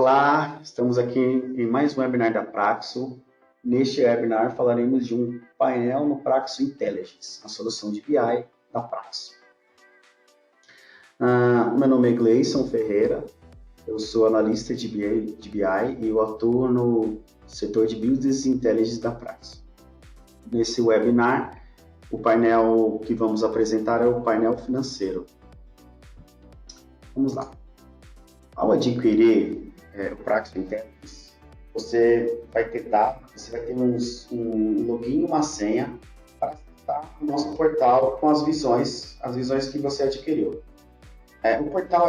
Olá, estamos aqui em mais um webinar da Praxo. Neste webinar falaremos de um painel no Praxo Intelligence, a solução de BI da Praxo. Meu nome é Gleison Ferreira, eu sou analista de BI e eu atuo no setor de Business Intelligence da Praxo. Nesse webinar, o painel que vamos apresentar é o painel financeiro. Vamos lá. Ao adquirir o Praxo Intelligence, você vai ter um login e uma senha para acessar o nosso portal com as visões que você adquiriu. O portal,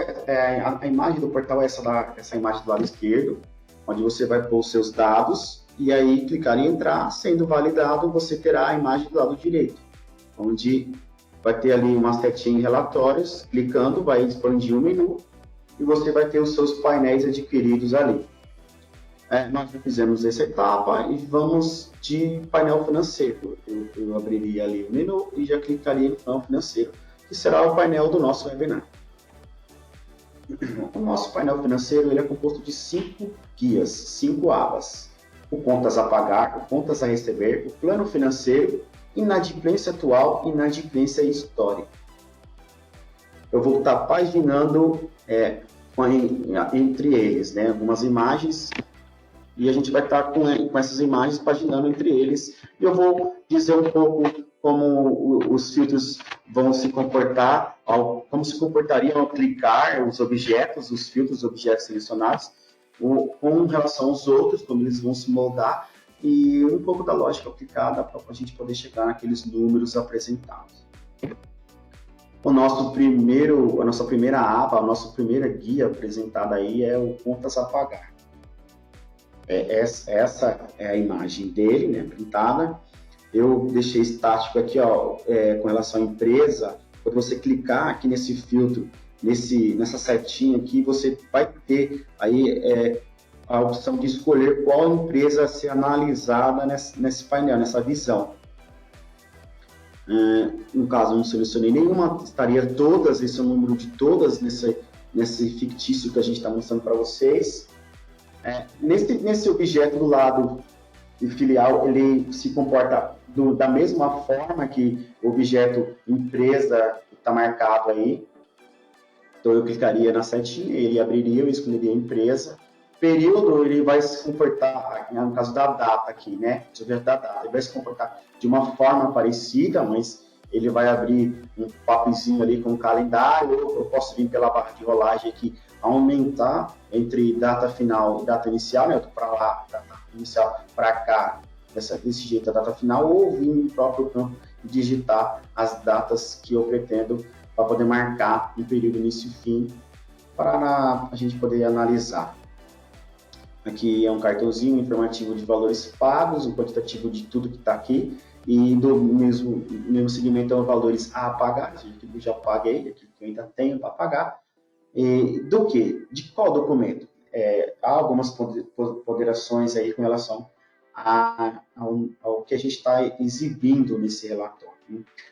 a imagem do portal é essa imagem do lado esquerdo, onde você vai pôr os seus dados e aí clicar em entrar, sendo validado, você terá a imagem do lado direito, onde vai ter ali uma setinha em relatórios, clicando, vai expandir um menu e você vai ter os seus painéis adquiridos ali. Nós já fizemos essa etapa e vamos de painel financeiro. Eu abriria ali o menu e já clicaria no painel financeiro, que será o painel do nosso webinar. O nosso painel financeiro ele é composto de 5 guias, 5 abas. O contas a pagar, o contas a receber, o plano financeiro, inadimplência atual e inadimplência histórica. Eu vou estar paginando entre eles, né, algumas imagens, e a gente vai estar com essas imagens paginando entre eles. E eu vou dizer um pouco como os filtros vão se comportar, como se comportariam ao clicar os objetos, os filtros, os objetos selecionados, com relação aos outros, como eles vão se moldar, e um pouco da lógica aplicada para a gente poder chegar naqueles números apresentados. A nossa primeira aba, a nossa primeira guia apresentada aí é o Contas a Pagar. Essa é a imagem dele, né, printada. Eu deixei estático aqui, com relação à empresa. Quando você clicar aqui nesse filtro, nessa setinha aqui, você vai ter aí a opção de escolher qual empresa a ser analisada nesse painel, nessa visão. No caso, eu não selecionei nenhuma, estaria todas, esse é o número de todas nesse fictício que a gente está mostrando para vocês. Nesse objeto do lado filial, ele se comporta da mesma forma que o objeto empresa está marcado aí. Então, eu clicaria na setinha, ele abriria, eu escolheria a empresa. Período, ele vai se comportar, no caso da data aqui, né? Objeto da data, ele vai se comportar de uma forma parecida, mas ele vai abrir um papezinho ali com o calendário. Eu posso vir pela barra de rolagem aqui, aumentar entre data final e data inicial, né? Eu tô para lá, data inicial, para cá, desse jeito a data final, ou vir no próprio campo e digitar as datas que eu pretendo para poder marcar um período início e fim para a gente poder analisar. Aqui é um cartãozinho informativo de valores pagos, um quantitativo de tudo que está aqui, e do mesmo segmento é os valores a pagar, ou seja, que eu já paguei, aqui que eu ainda tenho para pagar. E do que? De qual documento? Há algumas ponderações aí com relação ao que a gente está exibindo nesse relatório.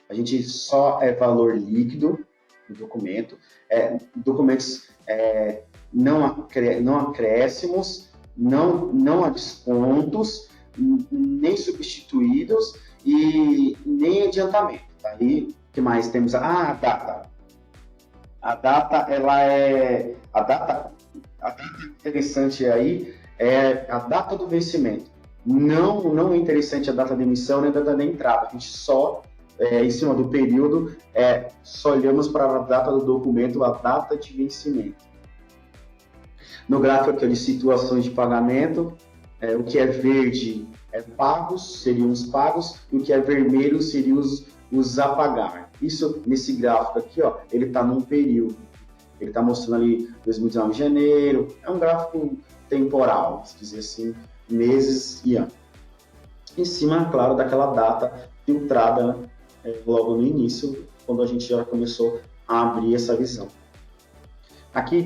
A gente só é valor líquido do documento, documentos não acréscimos, não há descontos, nem substituídos e nem adiantamento. Aí, o que mais temos? A data. A data interessante aí é a data do vencimento. Não é interessante a data de emissão nem a data de entrada. A gente só, em cima do período, só olhamos para a data do documento, a data de vencimento. No gráfico aqui de situações de pagamento, o que é verde seriam os pagos, e o que é vermelho seriam os a pagar. Isso, nesse gráfico aqui, ele está num período. Ele está mostrando ali 2019 de janeiro, é um gráfico temporal, se dizer assim, meses e ano. Em cima, claro, daquela data filtrada logo no início, quando a gente já começou a abrir essa visão. Aqui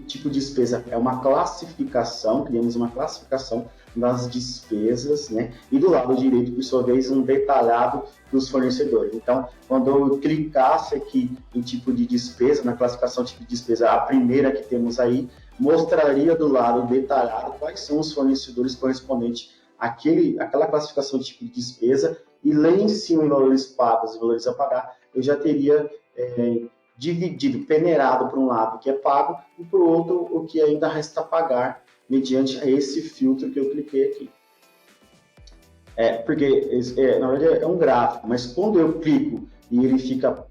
tipo de despesa é uma classificação, criamos uma classificação das despesas, né? E do lado direito, por sua vez, um detalhado dos fornecedores. Então, quando eu clicasse aqui em tipo de despesa, na classificação tipo de despesa, a primeira que temos aí, mostraria do lado detalhado quais são os fornecedores correspondentes àquela classificação de tipo de despesa, e lá em cima, em valores pagos e valores a pagar, eu já teria dividido, peneirado para um lado o que é pago e para o outro o que ainda resta a pagar, mediante esse filtro que eu cliquei aqui. Porque, na verdade, é um gráfico, mas quando eu clico e ele fica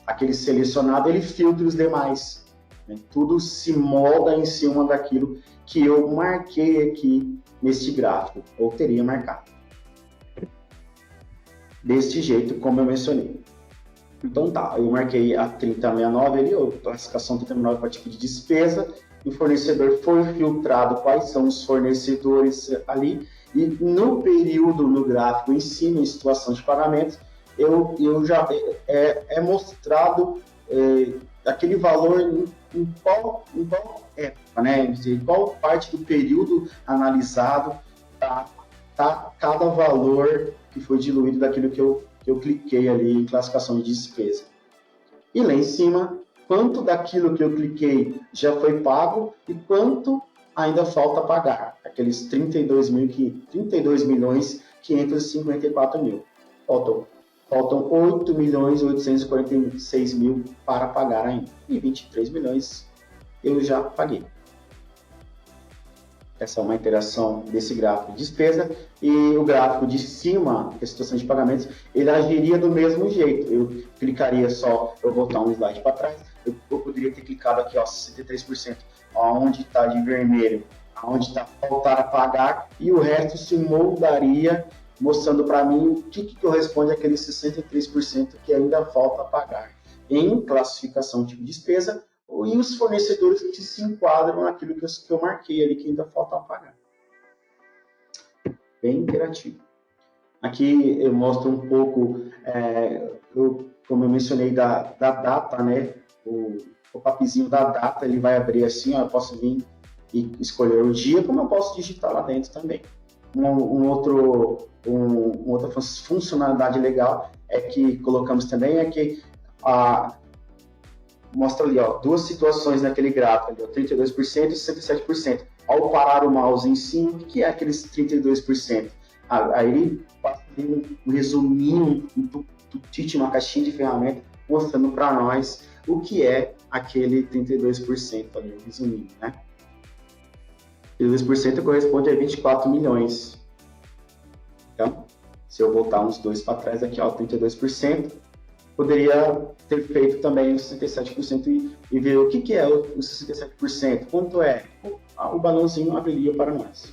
aquele selecionado, ele filtra os demais. Né? Tudo se molda em cima daquilo que eu marquei aqui neste gráfico, ou teria marcado. Deste jeito, como eu mencionei. Então tá, eu marquei a 3069 ali, ou classificação 3069 para tipo de despesa, o fornecedor foi filtrado quais são os fornecedores ali, e no período, no gráfico em cima, em situação de pagamentos, eu já mostrado aquele valor em qual época, né? Em qual parte do período analisado tá cada valor que foi diluído daquilo que eu cliquei ali em classificação de despesa. E lá em cima, quanto daquilo que eu cliquei já foi pago e quanto ainda falta pagar. Aqueles 32.554.000. Faltam 8.846.000 para pagar ainda. E 23 milhões eu já paguei. Essa é uma interação desse gráfico de despesa, e o gráfico de cima, que é a situação de pagamentos, ele agiria do mesmo jeito. Eu clicaria só, eu voltar um slide para trás, eu poderia ter clicado aqui, ó, 63%, onde está de vermelho, onde está faltar a pagar, e o resto se moldaria, mostrando para mim o que corresponde àquele 63% que ainda falta a pagar, em classificação tipo de despesa, e os fornecedores que se enquadram naquilo que eu marquei ali, que ainda falta pagar. Bem interativo. Aqui eu mostro um pouco, como eu mencionei, da data, né? O pop-upzinho da data, ele vai abrir assim, ó, eu posso vir e escolher o dia, como eu posso digitar lá dentro também. Outra funcionalidade legal é que colocamos também, é que mostra ali, ó, duas situações naquele gráfico, ali, ó, 32% e 67%. Ao parar o mouse em cima, o que é aqueles 32%? Aí ele passa um resuminho, um tutite, uma caixinha de ferramenta, mostrando para nós o que é aquele 32% ali, um resuminho, né? 32% corresponde a 24 milhões. Então, se eu voltar uns dois para trás aqui, ó, 32%, poderia ter feito também os 67% e ver o que é o 67%, quanto é. O balãozinho abriria para nós.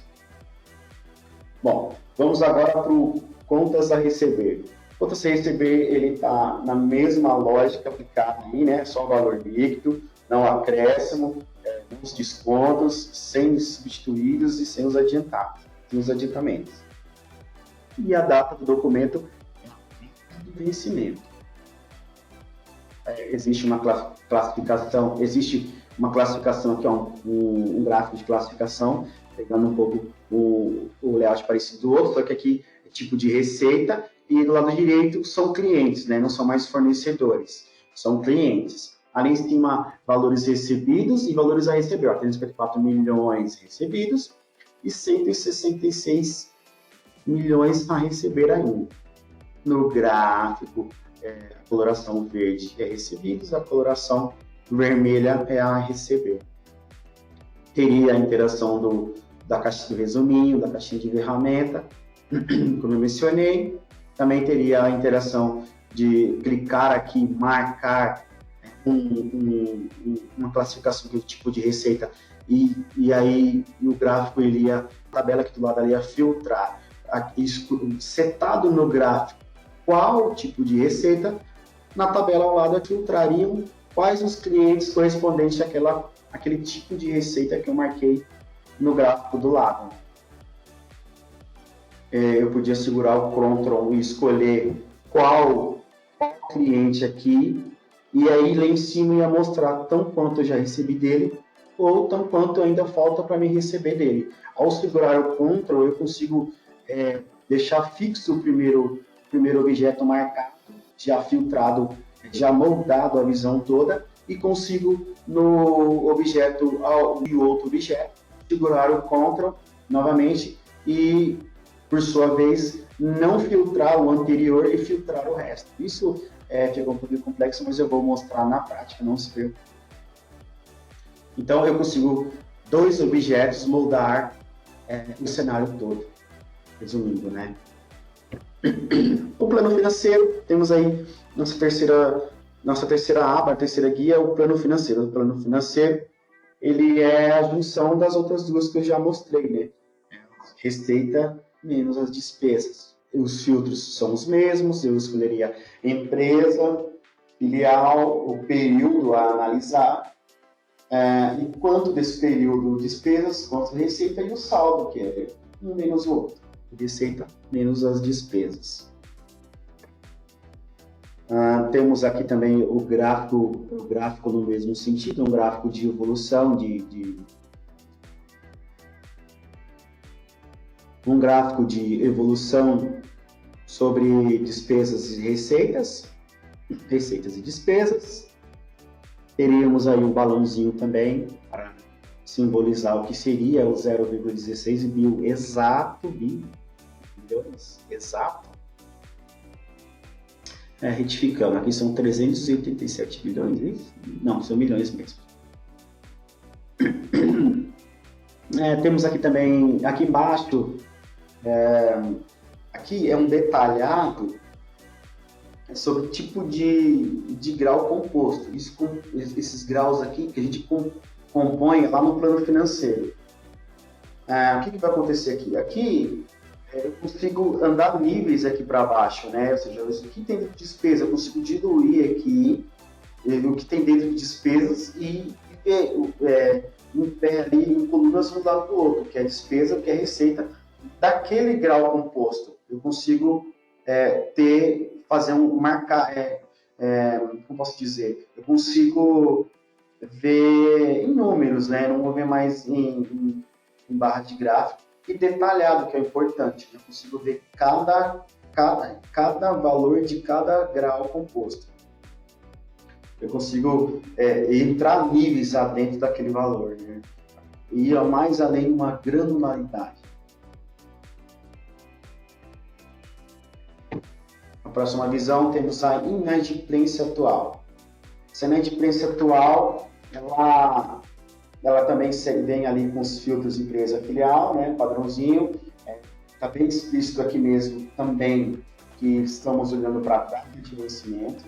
Bom, vamos agora para o contas a receber. Contas a receber, ele está na mesma lógica aplicada aí, né? Só o valor líquido, não acréscimo, os descontos, sem os substituídos e sem os adiantados, sem os adiantamentos. E a data do documento é a data do vencimento. Existe uma classificação aqui, ó, um gráfico de classificação, pegando um pouco o layout parecido do outro, só que aqui é tipo de receita, e do lado direito são clientes, né? Não são mais fornecedores, são clientes. Ali em cima, valores recebidos e valores a receber, ó, 354 milhões recebidos e 166 milhões a receber ainda. No gráfico, a coloração verde é recebidos, a coloração vermelha é a receber. Teria a interação da caixinha do resuminho, da caixinha de ferramenta, como eu mencionei. Também teria a interação de clicar aqui, marcar uma classificação do tipo de receita, e aí o gráfico iria, a tabela aqui do lado ali ia filtrar, setado no gráfico qual tipo de receita, na tabela ao lado filtrariam quais os clientes correspondentes àquele tipo de receita que eu marquei no gráfico do lado. Eu podia segurar o Ctrl e escolher qual cliente aqui, e aí lá em cima ia mostrar tão quanto eu já recebi dele, ou tão quanto ainda falta para me receber dele. Ao segurar o Ctrl, eu consigo deixar fixo o primeiro objeto marcado, já filtrado, já moldado a visão toda, e consigo no objeto e outro objeto, segurar o Ctrl novamente e, por sua vez, não filtrar o anterior e filtrar o resto. Isso ficou um pouquinho complexo, mas eu vou mostrar na prática, não se preocupe. Então, eu consigo dois objetos moldar o cenário todo, resumindo, né? O plano financeiro, temos aí nossa terceira aba, a terceira guia, o plano financeiro. O plano financeiro, ele é a junção das outras duas que eu já mostrei, né? Receita menos as despesas. Os filtros são os mesmos, eu escolheria empresa, filial, o período a analisar, e quanto desse período despesas, quanto receita, e o saldo, que é um menos o outro. Receita menos as despesas. Temos aqui também o gráfico no mesmo sentido, um gráfico de evolução, um gráfico de evolução sobre despesas e receitas e despesas. Teríamos aí um balãozinho também para simbolizar o que seria o 0,16 mil exato, bilhões, exato. Retificando, aqui são 387 bilhões, não, são milhões mesmo. Temos aqui também, aqui embaixo, aqui é um detalhado sobre o tipo de grau composto. Esses graus aqui que a gente compõe lá no plano financeiro. O que vai acontecer aqui? Aqui eu consigo andar níveis aqui para baixo, né? Ou seja, o que tem dentro de despesa, eu consigo diluir aqui o que tem dentro de despesas e em pé ali, em colunas um lado do outro, que é a despesa, que é a receita daquele grau composto. Eu consigo como posso dizer? Eu consigo ver em números, né? Não vou ver mais em barra de gráfico, e detalhado, que é importante. Eu consigo ver cada valor de cada grau composto. Eu consigo entrar níveis dentro daquele valor, né? E ir mais além de uma granularidade. Na próxima visão, temos a inadimplência atual. Essa inadimplência atual, ela também vem ali com os filtros empresa filial, né, padrãozinho. Está bem explícito aqui mesmo também que estamos olhando para a data de vencimento.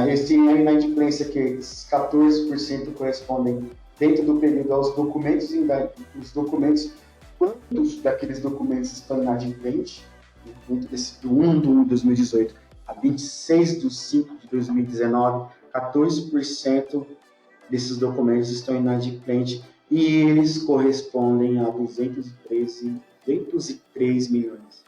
Esse inadimplência aqui, esses 14% correspondem dentro do período aos documentos, quantos daqueles documentos estão inadimplentes, dentro do 1 de 2018 a 26 de 5 de 2019, 14% desses documentos estão inadimplentes e eles correspondem a 203 milhões.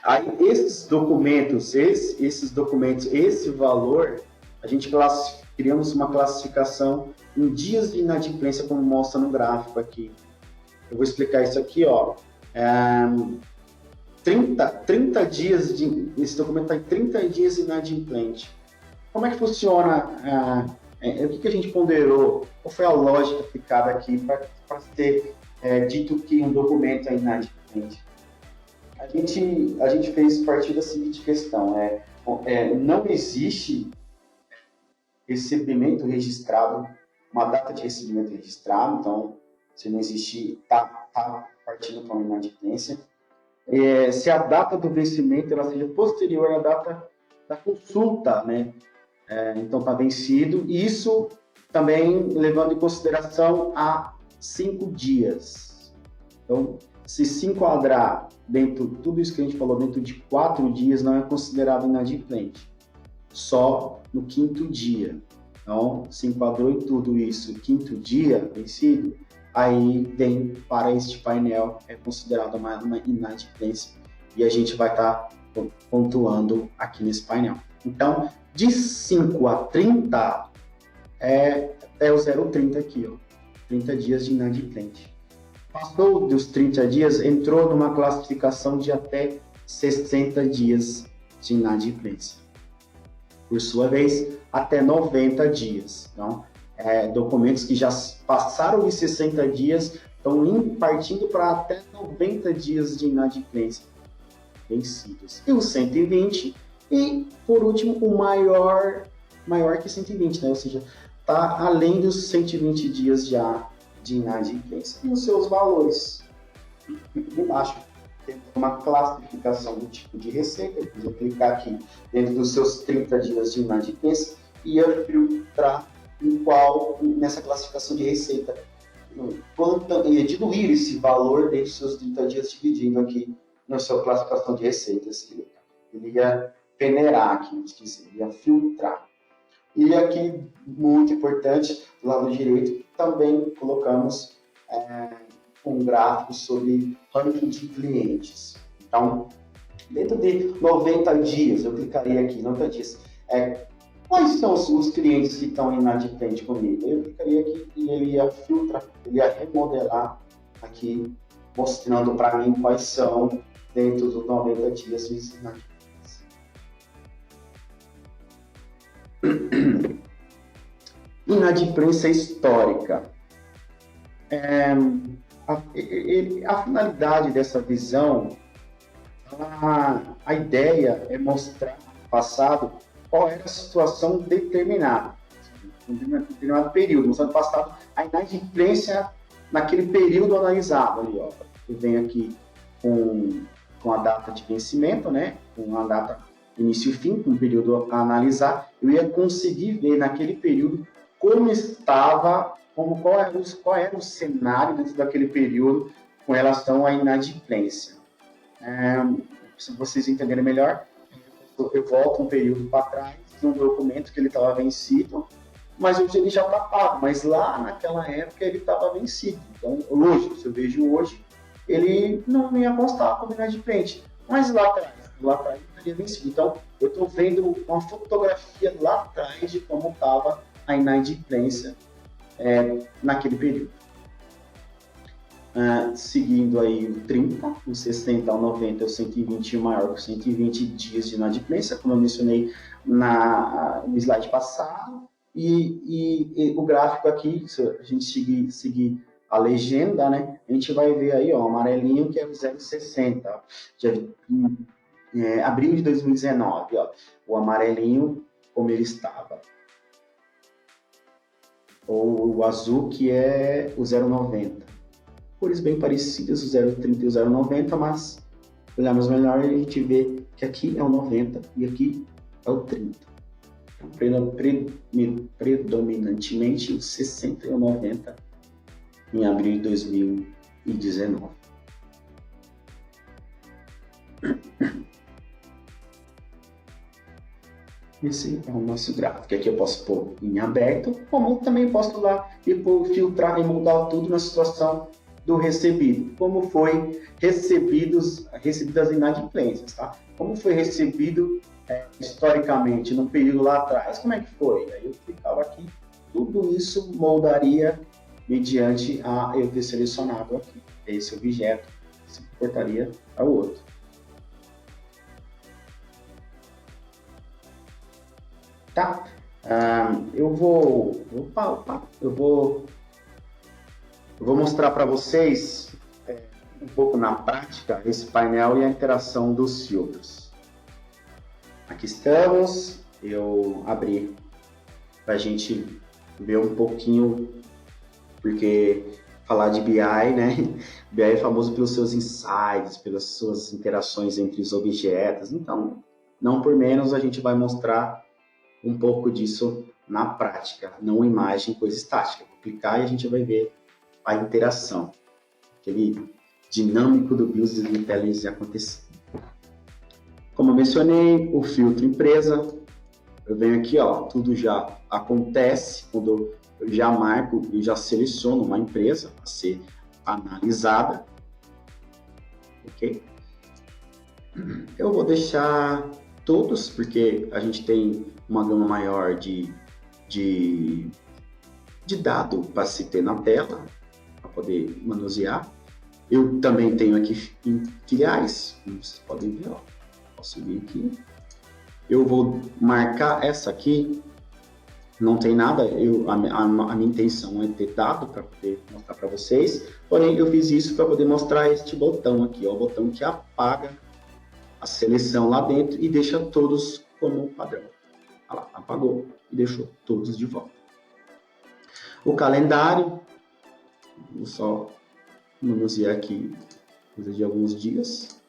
Aí, esses documentos, esse valor, a gente criamos uma classificação em dias de inadimplência, como mostra no gráfico aqui. Eu vou explicar isso aqui, ó. 30 dias, esse documento está em 30 dias inadimplente. Como é que funciona? O que a gente ponderou? Qual foi a lógica aplicada aqui para ter dito que um documento é inadimplente? A gente fez partir da seguinte questão: não existe recebimento registrado, uma data de recebimento registrado, então, se não existe, está partindo para uma inadimplência. Se a data do vencimento ela seja posterior à data da consulta, né? Então está vencido, isso também levando em consideração a 5 dias. Então, se se enquadrar dentro, tudo isso que a gente falou, dentro de 4 dias, não é considerado inadimplente, só no 5º dia. Então, se enquadrou em tudo isso, 5º dia vencido, aí vem para este painel, é considerado uma inadimplência, e a gente vai estar pontuando aqui nesse painel. Então, de 5 a 30 é o 0,30 aqui, ó, 30 dias de inadimplente. Passou dos 30 dias, entrou numa classificação de até 60 dias de inadimplência. por sua vez, até 90 dias. Então, documentos que já passaram de 60 dias estão partindo para até 90 dias de inadimplência vencidos. E os 120, e por último, o maior que 120, né? Ou seja, está além dos 120 dias já de inadimplência. E os seus valores. Embaixo temos uma classificação do tipo de receita. Eu vou clicar aqui dentro dos seus 30 dias de inadimplência e eu filtrar nessa classificação de receita. E diluir esse valor dentro dos seus 30 dias, dividindo aqui na sua classificação de receitas. Ele ia peneirar aqui, vamos dizer, ia filtrar. E aqui, muito importante, do lado direito, também colocamos um gráfico sobre ranking de clientes. Então, dentro de 90 dias, eu clicaria aqui, 90 dias, quais são os clientes que estão inadimplentes comigo? Eu clicaria aqui e ele ia filtrar, ele ia remodelar aqui, mostrando para mim quais são dentro dos 90 dias de inadimplência. Inadimplência histórica. A finalidade dessa visão, a ideia é mostrar no passado qual era a situação determinada, em um determinado período, mostrando no passado a inadimplência naquele período analisado. Ali, ó, eu venho aqui com a data de vencimento, né, com a data início e fim, com o período a analisar, eu ia conseguir ver naquele período como estava, qual era o cenário dentro daquele período com relação à inadimplência. Se vocês entenderem melhor, eu volto um período para trás de um documento que ele estava vencido, mas hoje ele já está pago, mas lá naquela época ele estava vencido. Então, hoje, se eu vejo hoje, ele não ia constar como inadimplente, mas lá atrás ele estaria vencido. Então, eu estou vendo uma fotografia lá atrás de como estava a inadimplência naquele período. Seguindo aí o 30, o 60 ao 90, o 120 maior que 120 dias de inadimplência, como eu mencionei no slide passado, e o gráfico aqui, se a gente seguir a legenda, né, a gente vai ver aí, ó, amarelinho, que é o 0,60, abril de 2019, ó, o amarelinho como ele estava. Ou o azul, que é o 0,90. Cores bem parecidas, o 0,30 e o 0,90, mas olharmos melhor e a gente vê que aqui é o 90 e aqui é o 30. Então, predominantemente o 60 e o 90 em abril de 2019. Esse é o nosso gráfico. Aqui eu posso pôr em aberto, como também posso lá e filtrar e mudar tudo na situação do recebido. Como foi recebidas as inadimplências, tá? Como foi recebido historicamente, num período lá atrás, como é que foi? Aí eu clicava aqui, tudo isso moldaria mediante eu ter selecionado aqui. Esse objeto se comportaria ao outro. Tá? Eu vou mostrar para vocês um pouco na prática esse painel e a interação dos filtros. Aqui estamos, eu abri para a gente ver um pouquinho, porque falar de BI, né? BI é famoso pelos seus insights, pelas suas interações entre os objetos, então, não por menos, a gente vai mostrar um pouco disso na prática, não imagem, coisa estática. Vou clicar e a gente vai ver a interação, aquele dinâmico do Business Intelligence acontecendo. Como eu mencionei, o filtro empresa, eu venho aqui, ó, tudo já acontece quando eu já marco e já seleciono uma empresa a ser analisada, ok? Eu vou deixar todos, porque a gente tem uma gama maior de dado para se ter na tela, para poder manusear. Eu também tenho aqui filiais, como vocês podem ver, ó. Posso subir aqui. eu vou marcar essa aqui, não tem nada, a minha intenção é ter dado para poder mostrar para vocês, porém eu fiz isso para poder mostrar este botão aqui, ó, o botão que apaga a seleção lá dentro e deixa todos como padrão. Olha lá, apagou e deixou todos de volta. O calendário, vou só manusear aqui, coisa de alguns dias.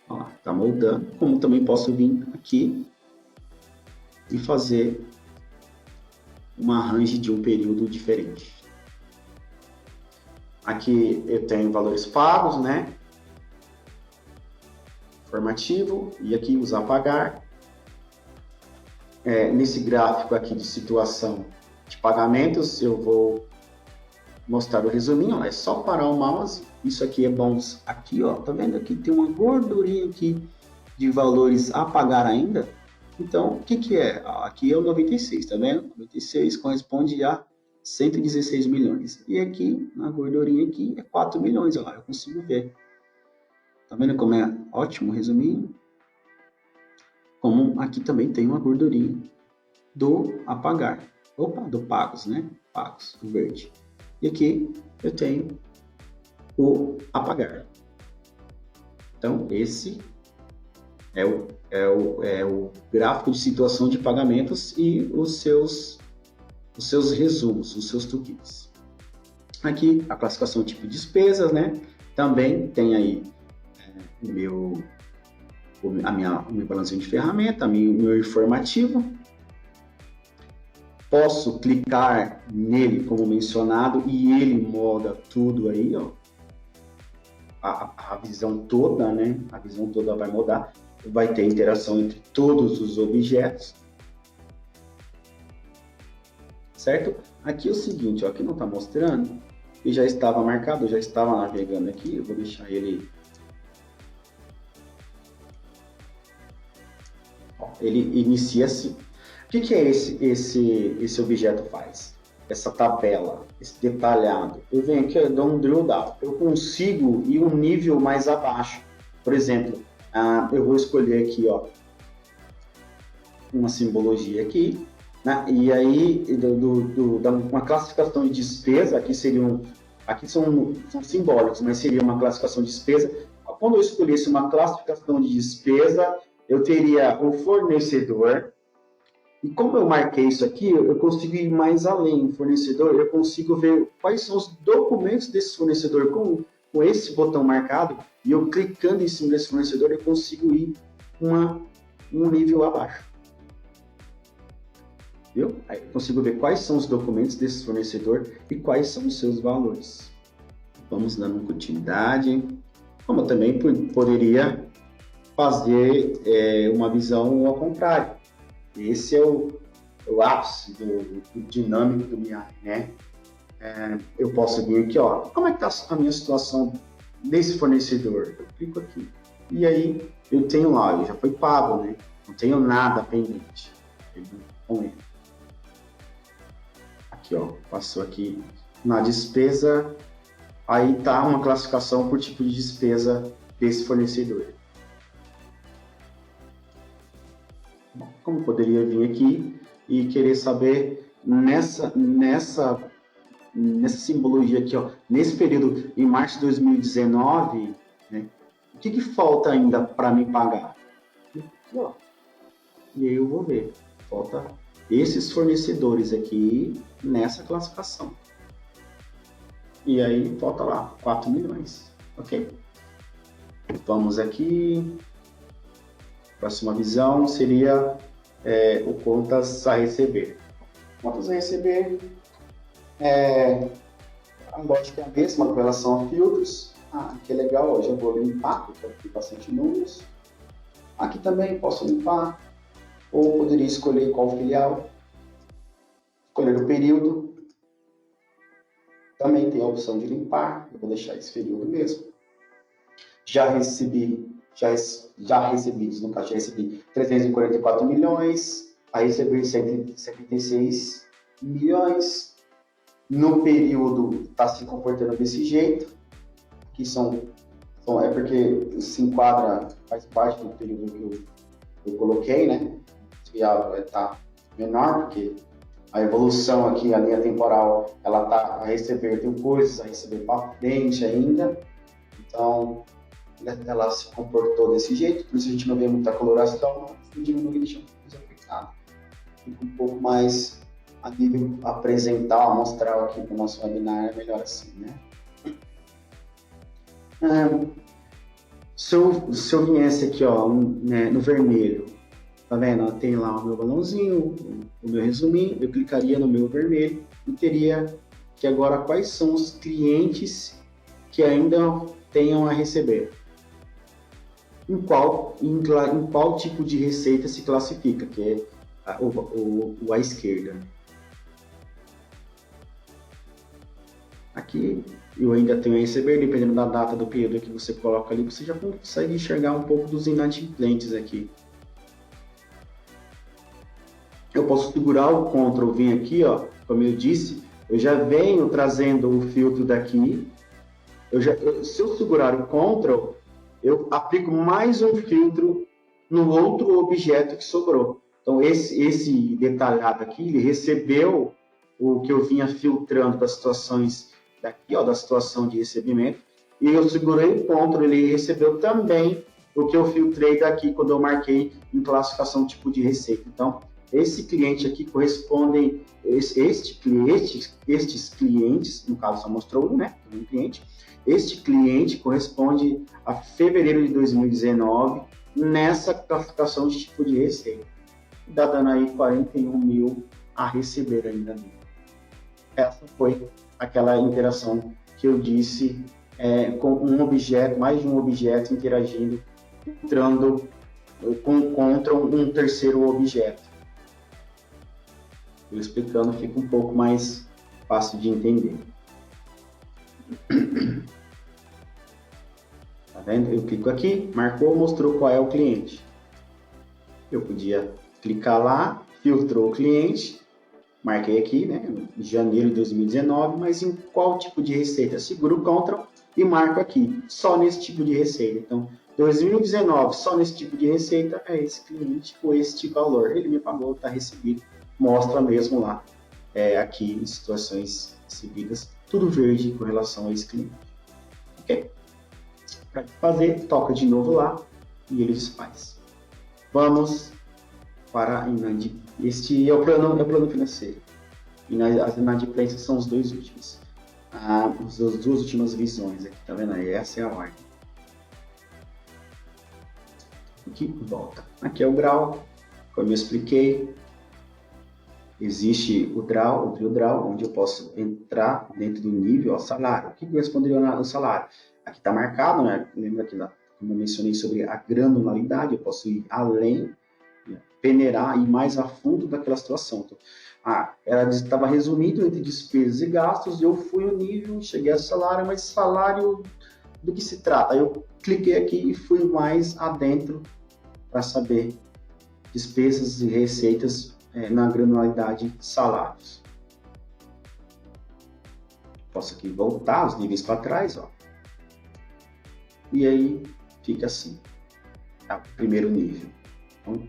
Olha lá, tá moldando. Como também posso vir aqui e fazer um arranjo de um período diferente. Aqui eu tenho valores pagos, né? Formativo, e aqui os apagar. Nesse gráfico aqui de situação de pagamentos, eu vou mostrar o resuminho, ó, é só parar o mouse, isso aqui é bom, aqui ó, tá vendo aqui tem uma gordurinha aqui de valores a pagar ainda, então o que é? Aqui é o 96, tá vendo? 96 corresponde a 116 milhões, e aqui, na gordurinha aqui, é 4 milhões, ó, eu consigo ver, tá vendo como é ótimo o resuminho? Como aqui também tem uma gordurinha do apagar, do pagos, né? Pagos, o verde. E aqui eu tenho o apagar. Então, esse é o gráfico de situação de pagamentos e os seus resumos, os seus toolkits. Aqui, a classificação tipo de despesas, né? Também tem aí o meu balancinho de ferramenta, meu informativo. Posso clicar nele como mencionado e ele molda tudo aí, ó. A visão toda, né? A visão toda vai mudar. Vai ter interação entre todos os objetos. Certo? Aqui é o seguinte, ó, aqui não está mostrando. E já estava marcado, eu já estava navegando aqui. Eu vou deixar ele... Ó, ele inicia assim. O que é esse objeto faz? Essa tabela, esse detalhado. Eu venho aqui, eu dou um drill down. Eu consigo ir um nível mais abaixo. Por exemplo, eu vou escolher aqui, ó, uma simbologia aqui, né? E aí, uma classificação de despesa, aqui são simbólicos, mas seria uma classificação de despesa. Quando eu escolhesse uma classificação de despesa, eu teria o fornecedor. E como eu marquei isso aqui, eu consigo ir mais além. Fornecedor, eu consigo ver quais são os documentos desse fornecedor com esse botão marcado. E eu clicando em cima desse fornecedor, eu consigo ir um nível abaixo. Viu? Aí eu consigo ver quais são os documentos desse fornecedor e quais são os seus valores. Vamos dando continuidade. Como eu também poderia fazer uma visão ao contrário. Esse é o ápice do dinâmico do BI, né? Eu posso vir aqui, ó, como é que está a minha situação desse fornecedor? Eu clico aqui. E aí, eu tenho lá, ele já foi pago, né? Não tenho nada pendente com ele. Aqui, ó, passou aqui na despesa, aí tá uma classificação por tipo de despesa desse fornecedor. Como poderia vir aqui e querer saber nessa simbologia aqui, ó, nesse período em março de 2019, né, o que falta ainda para me pagar? Aqui, ó. E aí eu vou ver, falta esses fornecedores aqui nessa classificação. E aí falta lá 4 milhões, ok? Vamos aqui. Próxima visão seria o contas a receber. Contas a receber, a lógica é a mesma com relação a filtros. Aqui é legal, ó, já vou limpar, porque tem bastante números. Aqui também posso limpar, ou poderia escolher qual filial, escolher o período. Também tem a opção de limpar, eu vou deixar esse período mesmo. Já recebi 344 milhões, a receber 176 milhões. No período está se comportando desse jeito, que é porque se enquadra, faz parte do período que eu coloquei, né? viável está menor, porque a evolução aqui, a linha temporal, ela está a receber, tem coisas a receber para frente ainda, então ela se comportou desse jeito, por isso a gente não vê muita coloração, mas diminui e deixa um pouco mais aplicado. Fica um pouco mais a nível apresentar, mostrar aqui para o nosso webinar, é melhor assim, né? Se eu viesse aqui, ó, né, no vermelho, tá vendo? Tem lá o meu balãozinho, o meu resuminho, eu clicaria no meu vermelho e teria que agora quais são os clientes que ainda tenham a receber. Em qual tipo de receita se classifica, que é à esquerda. Aqui eu ainda tenho a receber, dependendo da data do período que você coloca ali, você já consegue enxergar um pouco dos inadimplentes aqui. Eu posso segurar o Ctrl, vir aqui, ó, como eu disse, eu já venho trazendo o filtro daqui. Se eu segurar o Ctrl, eu aplico mais um filtro no outro objeto que sobrou. Então, esse detalhado aqui, ele recebeu o que eu vinha filtrando das situações daqui, ó, da situação de recebimento, e eu segurei o Ctrl, ele recebeu também o que eu filtrei daqui quando eu marquei em classificação tipo de receita. Então, esse cliente aqui corresponde, estes clientes, no caso só mostrou um, né, um cliente, este cliente corresponde a fevereiro de 2019 nessa classificação de tipo de receita. Dá dando aí 41 mil a receber ainda. Essa foi aquela interação que eu disse com um objeto, mais de um objeto interagindo, entrando contra um terceiro objeto. Eu explicando fica um pouco mais fácil de entender. Tá vendo? Eu clico aqui, marcou, mostrou qual é o cliente. Eu podia clicar lá, filtrou o cliente, marquei aqui, né, janeiro de 2019, mas em qual tipo de receita? Seguro o Ctrl e marco aqui, só nesse tipo de receita. Então, 2019, só nesse tipo de receita, é esse cliente com este valor. Ele me pagou, está recebido, mostra mesmo lá, aqui em situações recebidas, tudo verde com relação a esse cliente. Ok? Para fazer, toca de novo lá e ele desfaz. Vamos para este é o plano financeiro. E as inadimplências são os dois últimos. As duas últimas visões aqui, tá vendo aí? Essa é a ordem. Aqui, volta. Aqui é o grau, como eu expliquei. Existe o drill draw, onde eu posso entrar dentro do nível, ó, salário. O que corresponderia ao salário? Aqui está marcado, né? Lembra que como eu mencionei sobre a granularidade, eu posso ir além, peneirar, ir mais a fundo daquela situação. Então, ela estava resumido entre despesas e gastos, eu fui no nível, cheguei a salário, mas salário do que se trata? Aí eu cliquei aqui e fui mais adentro para saber despesas e receitas na granularidade salários. Posso aqui voltar os níveis para trás, ó. E aí fica assim, tá? Primeiro nível. Então,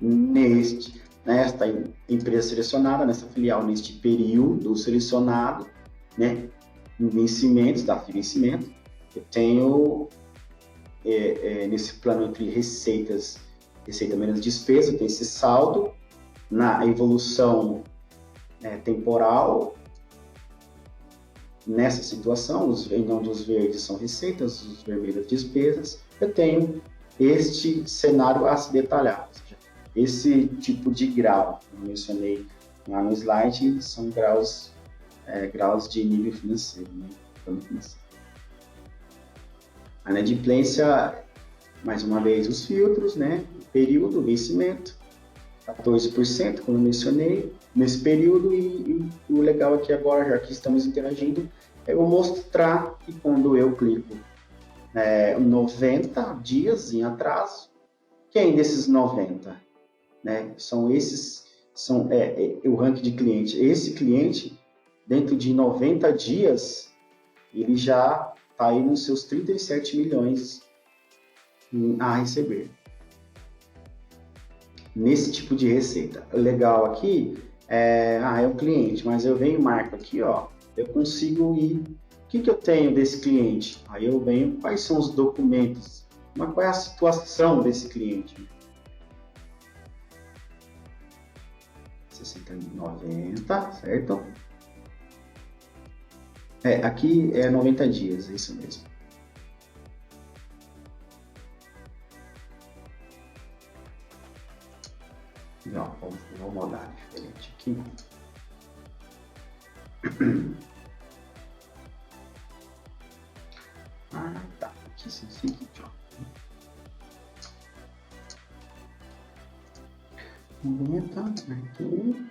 nesta empresa selecionada, nessa filial, neste período selecionado, né, em vencimentos, data de vencimento, eu tenho nesse plano entre receita menos despesa, eu tenho esse saldo na evolução temporal. Nessa situação, os dos verdes são receitas, os vermelhos despesas. Eu tenho este cenário a se detalhar. Ou seja, esse tipo de grau, eu mencionei lá no slide, são graus de nível financeiro, né? A inadimplência, mais uma vez, os filtros, né? Período, vencimento, 14%, como eu mencionei, nesse período, e o legal aqui agora, já que estamos interagindo, é eu mostrar que quando eu clico 90 dias em atraso, quem desses 90? Né? São o ranking de cliente. Esse cliente, dentro de 90 dias, ele já está aí nos seus 37 milhões a receber. nesse tipo de receita. O legal aqui é um cliente, mas eu venho e marco aqui, ó, eu consigo ir, o que eu tenho desse cliente? Aí eu venho, quais são os documentos, mas qual é a situação desse cliente? 60,90, certo? Aqui é 90 dias, é isso mesmo. Não, vamos mudar diferente aqui. Tá. Aqui é o seguinte, ó. 90, aqui.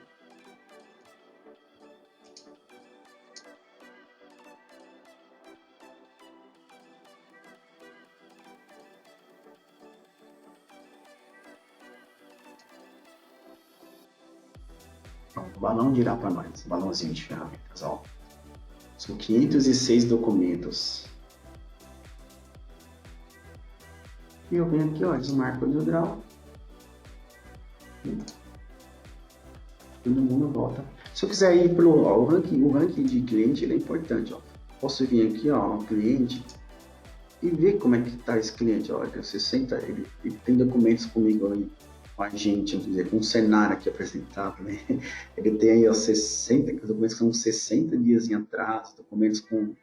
O balão dirá para nós, balãozinho de ferramentas, ó. São 506 documentos. E eu venho aqui, ó, desmarco o grau. Todo mundo volta. Se eu quiser ir pelo o ranking de cliente, ele é importante, ó. Posso vir aqui, ó, no cliente e ver como é que tá esse cliente, ó. Ele tem documentos comigo aí, com a gente, vamos dizer, com um cenário aqui apresentado, né? Ele tem aí, ó, 60, documentos com 60 dias em atraso, documentos com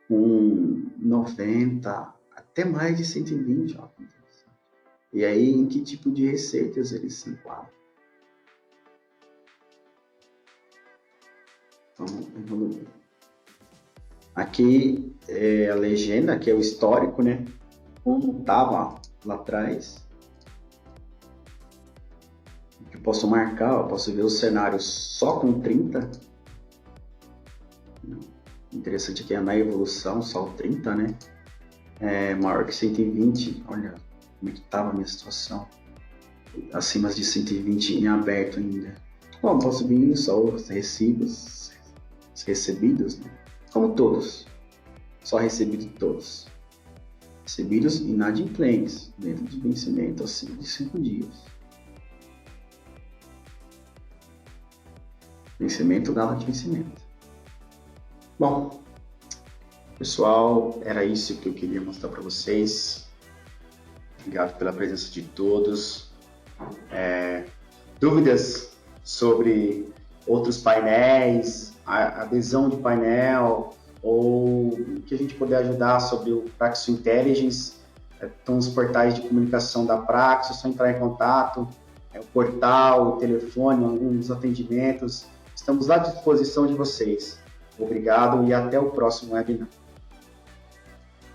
90, até mais de 120, ó. E aí, em que tipo de receitas eles se enquadram? Vamos evoluir. Aqui é a legenda, que é o histórico, né? Como estava lá atrás. Eu posso marcar, eu posso ver o cenário só com 30. Interessante aqui é na evolução, só o 30, né? Maior que 120, olha como é que estava a minha situação. Acima de 120 em aberto ainda. Bom, posso vir só os recibos, os recebidos, né? Como todos, só recebido todos. Recebidos inadimplentes, dentro de vencimento acima de 5 dias. Vencimento, data de vencimento. Bom, pessoal, era isso que eu queria mostrar para vocês. Obrigado pela presença de todos. Dúvidas sobre outros painéis, a adesão de painel, ou o que a gente puder ajudar sobre o Praxis Intelligence, estão os portais de comunicação da Praxis, é só entrar em contato, o portal, o telefone, alguns atendimentos, estamos à disposição de vocês. Obrigado e até o próximo webinar.